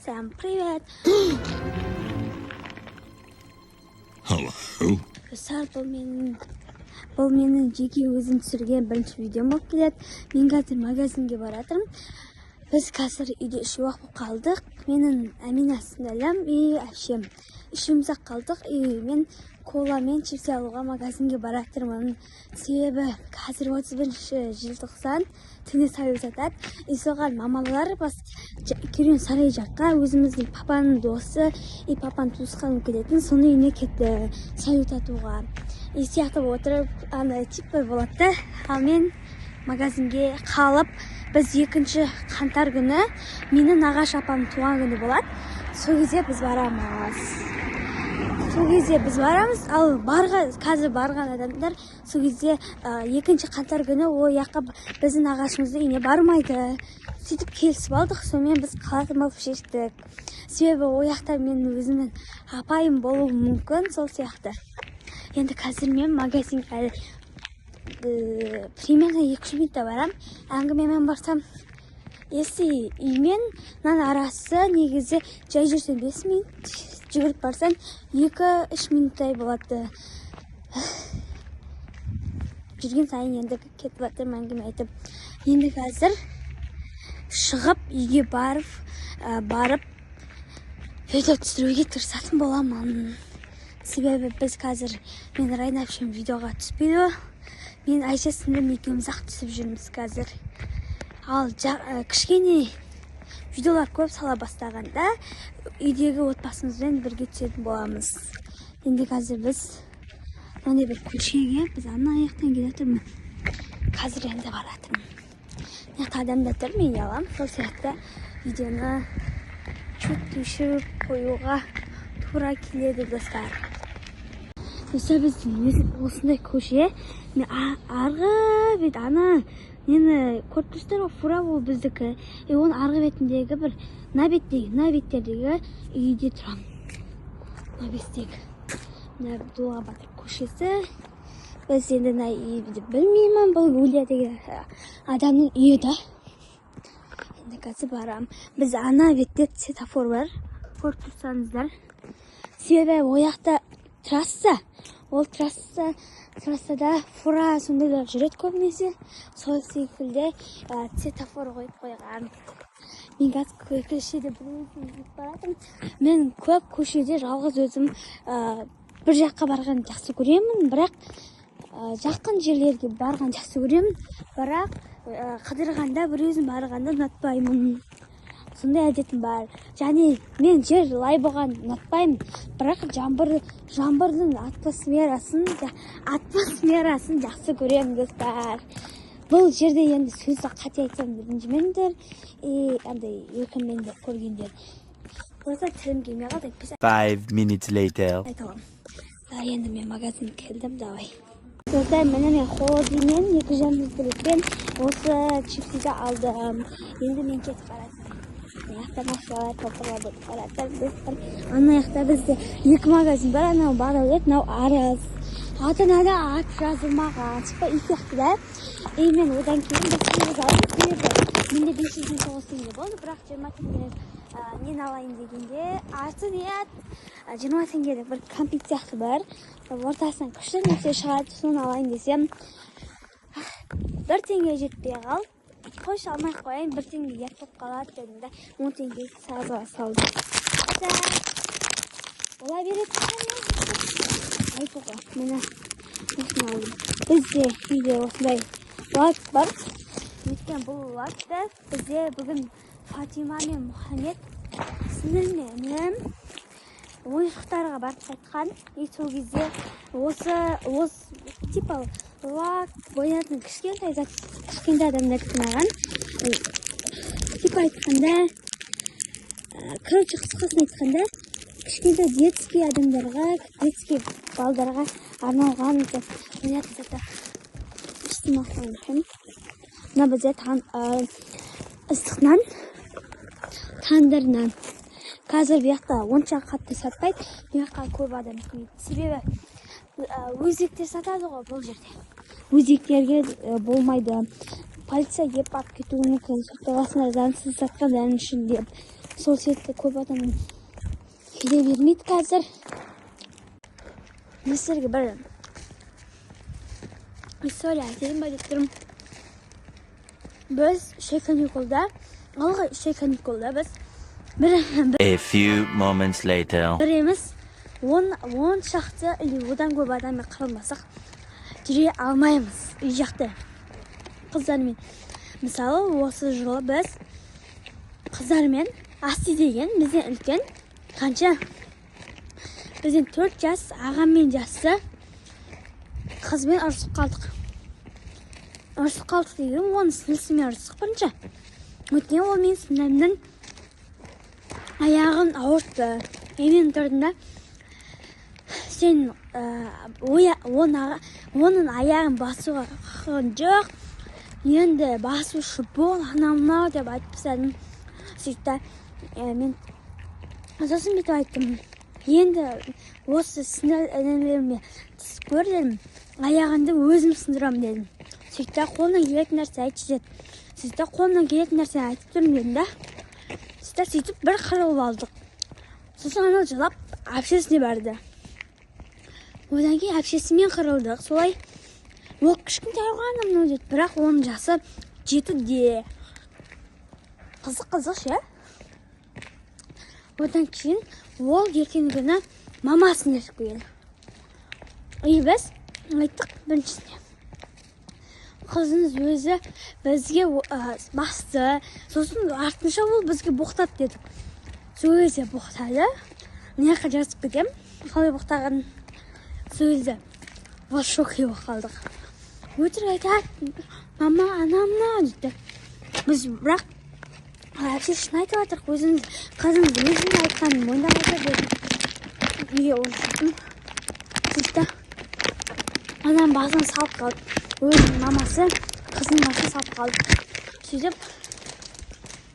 Всем привет! Hello. Сар бұл менің жеке өзім түсірген бірінші видеом болып келеді. Мен қазір магазинге баратырмын. Біз қазір үйде үшеу-ақ болып қалдық. Менің Әмина сіңлілім и әпшем. Үшеуміз-ақ қалдық. Мен кола мен чипсы алуға магазинге баратырмын. Себебі қазір 31 желтоқсан түні салют атады. Соған мамалар керуен сарай жаққа өзіміздің папаның досы и папаның туысқаны келетін. Соны үйіне кетті салют атуға. Сияқты отырып, типі болады. Ал мен магазинге қалып, біз 2 қаңтар күні менің нағаш апамның туған күні болады. Сол кезде біз барамыз. Ал қазір барған адамдар сол кезде 2 қаңтар күні ол жаққа біздің нағашымыздың үйіне бармайды. Сөйтіп келісіп алдық, сонымен біз қалатын болып шештік. Себебі ол жақта мен өзімнің апайым болуы мүмкін, сол сияқты. Енді қазір мен магазинге примерно 2 минутта барам. Әңгімемен барсам, если үймен арасы негізі жай жүрсем 5 минут, жүгіріп барсам 2-3 минуттай болады. Жүрген сайын енді кетіп жатырмын әңгіме айтып. Енді қазір шығып үйге барып видео түсіруге тырысатын боламын. Себебі біз қазір мен Райна әпшем видеоға түспейді. Мен Айша сіңлім екеуміз-ақ түсіп жүрміз қазір. Ал кішкене видеолар көп сала бастағанда үйдегі отбасымызбен бірге түсетін боламыз. Енді қазір біз мынандай бір көшеге, біз ана аяқтан келе жатырмын. Қазір енді баратырмын. Мына жақта адамдар тұр, мен ұяламын. Сол сияқты видеоны түсіріп қоюға тура келеді достар. Мысалы біз осындай көше, мен арғы бет нені көріп тұрсыздар ғой, фура ол біздікі. Оның арғы бетіндегі бір набеттердегі үйде тұрам. Набеттегі Дулға Батыр көшесі. Біз енді үйді білмеймін, бұл Өлия деген адамның үйі да. Енді қазір барам. Біз ана бетте светофор бар, көріп тұрсаңыздар. Себебі ояқта трасса, ол трассада фура сондайлар жүреді көбінесе. Сол секілді светофор қойып қойған. Мен қазір көшеде бір баратым. Мен көп көшеде жалғыз өзім бір жаққа барған жақсы көремін, бірақ жақын жерлерге барған жақсы көремін, бірақ қыдырғанда бір өзім барғанда ұнатпаймын. Сондай әдетім бар. Және мен жер лай болған ұнатпаймын, бірақ жаңбырдың атмосферасын жақсы көремін достар. Бұл жерде енді сөзді қате айтсам ренжімеңдер, өкінбеңдер көргендер. Осы тілім келмей қалды. 5 minutes later. Айталам. Енді мен магазинге келдім, давай. Достар, мен холодильмен 2 литрден осы чипсиді алдым. Енді мен кетіп баратырмын. Аяқта машиналар толтырылып баратыр. Ана жақта бізде 2 магазин бар, анау Бағдәулет, мынау Араз. Атынада ат жазылмаған. Шықпа үй сияқты да. Мен одан кейін біз сегіз алып берді. Менде 509 теңге болды, бірақ 20 теңге нен алайын дегенде аты не ат 20 теңгелік бір кәмпит сияқты бар. Ортасынан күшті нәрсе шығады, соны алайын десем 1 теңге жетпей қал. Қойшы алмай қойайын, 1 теңге ет болып қалады дедім да 10 теңге сағызға салдым. Ола береді. Айтуға, мені осыны алдым. Бізде үйде осындай лак бар. Өткен бұл лакты бізде бүгін Фатима мен Мұхаммед сіңлілім ойыншықтарға барып қайтқан. Сол кезде осы типа лак боятын кішкентай адамдар тынаған. Типа айтқанда, қысқасын айтқанда, кішкентай детский адамдарға, детский балдарға арналған боятын заттар. Үстімақтан үшін. Мына бізде ыстықнан, тандырнан. Қазір бұяқта онша қатты сатпайды, бұяққа көп адам келмейді. Себебі өзектер сатады ғой бұл жерде. Өзектерге болмайды. Полиция еп алып кетуі мүмкін. Сотталғасына заңсыз сатқандар үшін деп. сол себепті көп адам келе бермейді қазір. Мен сіздерге бір история айтайын ба деп тұрмын. Біз каникулда біз A few moments later. бір емес 10 шақты или одан көп адаммен қырылмасақ жүре алмаймыз үй жақта қыздармен. Мысалы осы жылы біз қыздармен Асти деген бізден үлкен қанша? Бізден 4 жас ағаммен жасты қызбен ұрысып қалдық. Деген оның сіңлісімен ұрысық бірінші. Өйткені ол мен сіңлімнің аяғын ауыртты. Мен тұрдым да сен оның аяғын басуға құқығың жоқ. Енді басушы бол, анау деп айтып тастадым. Сөйтті мен сосын бүйтіп айттым. Енді осы сіңлілеріме тіс көр дедім. Аяғынды өзім сындырамын дедім. Сөйтті қолынан келетін нәрсе айтшы деді. Сөйтті қолынан келетін нәрсе айтып тұрмын дедім да. Сөйтіп бір қырылып алдық. Сосын анау жылап әпшесіне барды. Одан кейін әпшесімен қырылдық. Солай ол кішкентай ғана деді. Бірақ оның жасы 7-де. Қызық ше. Одан кейін ол ертеңгі күні мамасын ертіп келді. Біз айттық біріншісіне. Қызыңыз өзі бізге басты. Сосын артынша ол бізге боқтады дедік. Сөзі боқтады. Мына жаққа жазып кетем. Қалай боқтаған сөзі. Ол шоқи болып қалдық. Өтірік айтады. Мама, анамна дейді. Біз бірақ әпшесін айтып жатырық. Қызыңыз өзінің айтқанын мойындап отыр дедім. Үйге орнаттым. Сөйтті. Анам басын салып қалды. Өзінің мамасы қызының басын салып қалды. Сөйтіп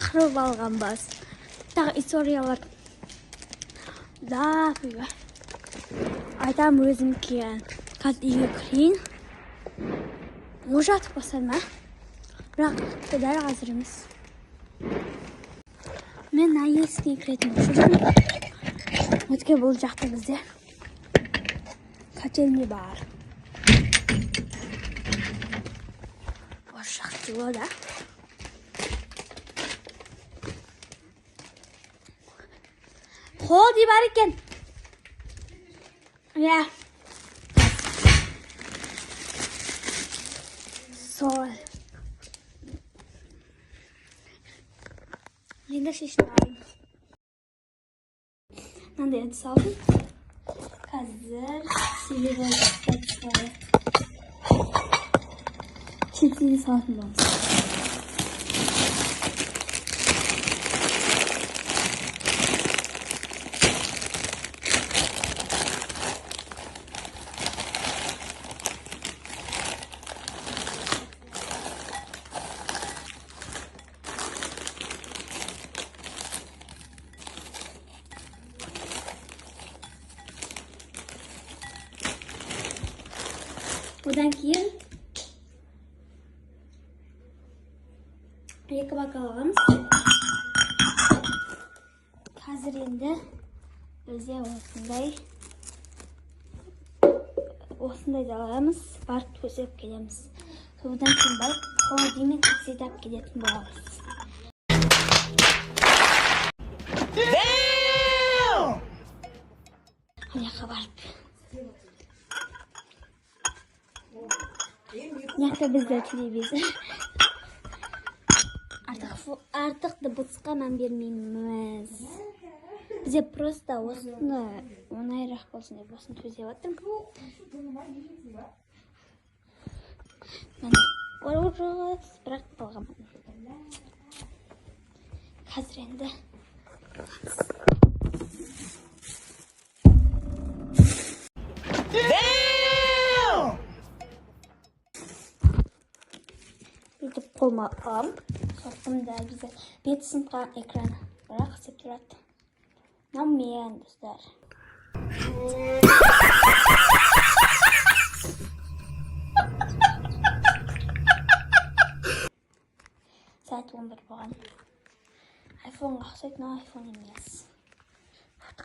қырып алған бас. Тағы историялар. Да, айтам өзім кейін. Қазір үйге кірейін. Ожатып бастадым, бірақ дәл қазір емес. Мен есікке кіретін жүрдім. Өткен бұл жақта бізде котельный бар. Осы жақты ол да. Қолды бар екен. Ja. Sol. Енді шешін алайын. Мынандай әдіс алдым. Қазір себебі жастай. Чипсini салатын боламыз. Одан кейін екі бокал аламыз. Қазір енді бізде осындай аламыз. Барып төсеп келеміз. Одан кейін барып холодильник тексетіп келетін боламыз. Аяққа барып. Мынақты бізде телевизор. Артық дыбысқа мән бермейміз. Бізде просто осыны оңайырақ болсын деп осыны төзеп отырмын. Бірақ болғанмын. Қазір енді бүйтіп қолыма алам. Соқтымда бізде бет сынған экран. Бірақ істеп тұрады. Мен, достар. Saat 11 болған. айфонға ұқсайтын айфон емес.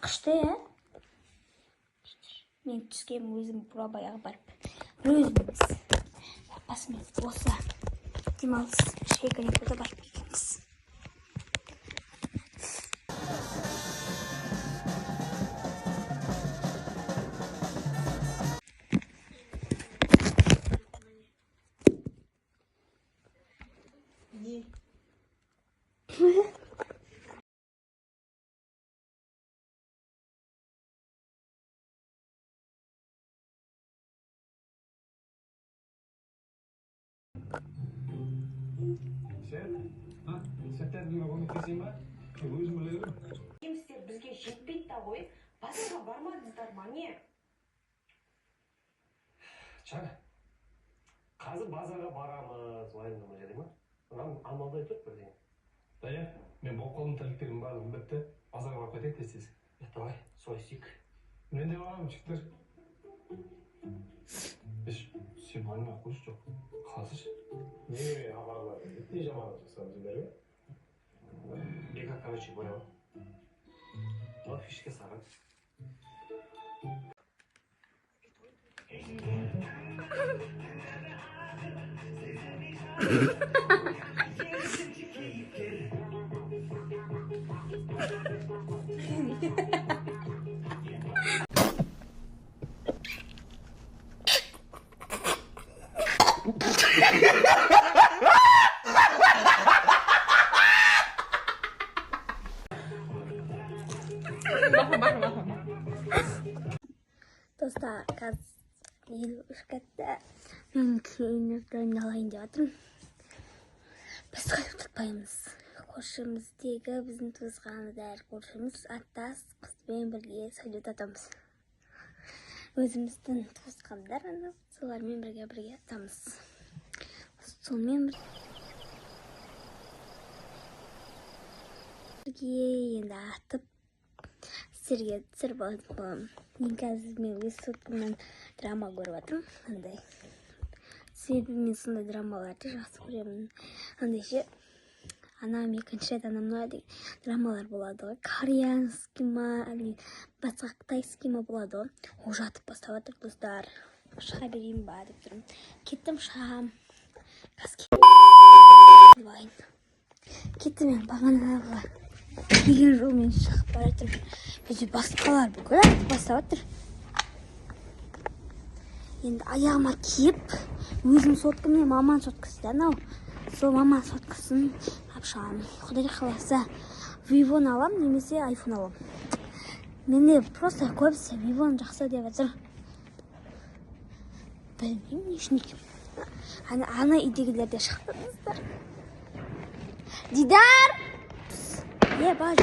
Күшті, е? Мен түскем өзім бурабайға барып. Өзім емес. Отбасымен осы демалыс шекарекуді барып кетеміз. Сәттердің көмектесейін ба? Өзім білемін. Емістер бізге жетпейді да ғой. Басқа бармадыңыздар ма не? Чан, қазір базарға барамыз, уайымдама жарай ма? Амалдай тұр бірдеңе. Дая, мен болып қалдым тәліктерім барлығын бітті. Базарға барып қайтайық тез-тез. Давай, солай істейік. Мен де барамын, жігіттер. Сен бармай қойшы жоқ. Қалсышы. Не хабарлар? Не жаманат жасамыз беріп? Бека, короче, бояу. Вот фишке саған. Достар, қазір ел үшкетті. Мен кейінірді дайындалайын деп жатырмын. Біз қайықтықпаймыз. Көршіміздегі біздің туысқандар көршіміз аттас қызбен бірге сәлет атамыз. Өзіміздің туысқандар солармен бірге атамыз. Сонымен бірге енді атып сіздерге түсіріп боламын. Мен қазір мен өз соткымнан драма көріп жатырмын. Андай. Себебі мен сондай драмаларды жақсы көремін. Андай ше, анам екінші рет анамна деген драмалар болады ғой. Кореянский ма, басқа қытайский ма болады ғой. Ол жатып бастап жатыр, достар. Шыға берейін ба деп тұрмын. Кеттім, шығам. Кеттім мен бағана бұлар. Деген жолмен шығып бара жатырмын. Бізде басқалар бүкіл атып бастап жатыр. Енді аяғыма киіп, өзім соткаммен маман соткасы да анау. Сол маман соткасын алып шығамын. Құдай қаласа, Vivon алам, немесе iPhone алам. Менде просто көбісі Vivon жақсы деп жатыр. Білмеймін, не үшін екен. Ана үйдегілер де шықтыңыздар. Дидар! Е, бар.